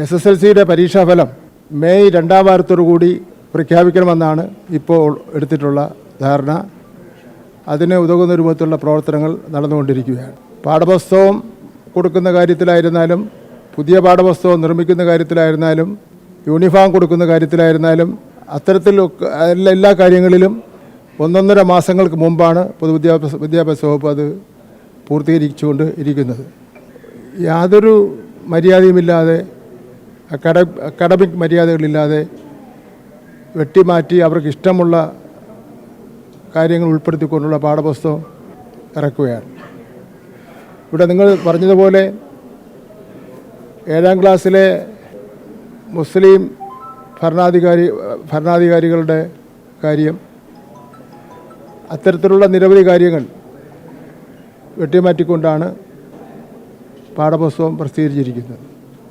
SSLCയുടെ പരീക്ഷാഫലം മെയ് 2-ാം വാരത്തോടുകൂടി പ്രഖ്യാപിക്കണമെന്നാണ് ഇപ്പോൾ എടുത്തിട്ടുള്ള ധാരണ. അതിന് ഉതകുന്ന രൂപത്തിലുള്ള പ്രവർത്തനങ്ങൾ നടന്നുകൊണ്ടിരിക്കുകയാണ്. പാഠപുസ്തകം കൊടുക്കുന്ന കാര്യത്തിലായിരുന്നാലും, പുതിയ പാഠപുസ്തകം നിർമ്മിക്കുന്ന കാര്യത്തിലായിരുന്നാലും, യൂണിഫോം കൊടുക്കുന്ന കാര്യത്തിലായിരുന്നാലും, അത്തരത്തിൽ എല്ലാ കാര്യങ്ങളിലും 1.5 മാസങ്ങൾക്ക് മുമ്പാണ് പൊതുവിദ്യാഭ്യാസ വകുപ്പ് അത് പൂർത്തീകരിച്ചുകൊണ്ട് ഇരിക്കുന്നത്. യാതൊരു മര്യാദയുമില്ലാതെ, അക്കാഡമിക് മര്യാദകളില്ലാതെ വെട്ടിമാറ്റി അവർക്ക് ഇഷ്ടമുള്ള കാര്യങ്ങൾ ഉൾപ്പെടുത്തിക്കൊണ്ടുള്ള പാഠപുസ്തകം ഇറക്കുകയാണ്. ഇവിടെ നിങ്ങൾ പറഞ്ഞതുപോലെ 7-ാം ക്ലാസ്സിലെ മുസ്ലിം ഭരണാധികാരികളുടെ കാര്യം, അത്തരത്തിലുള്ള നിരവധി കാര്യങ്ങൾ വെട്ടിമാറ്റിക്കൊണ്ടാണ് പാഠപുസ്തകം പ്രസിദ്ധീകരിച്ചിരിക്കുന്നത്.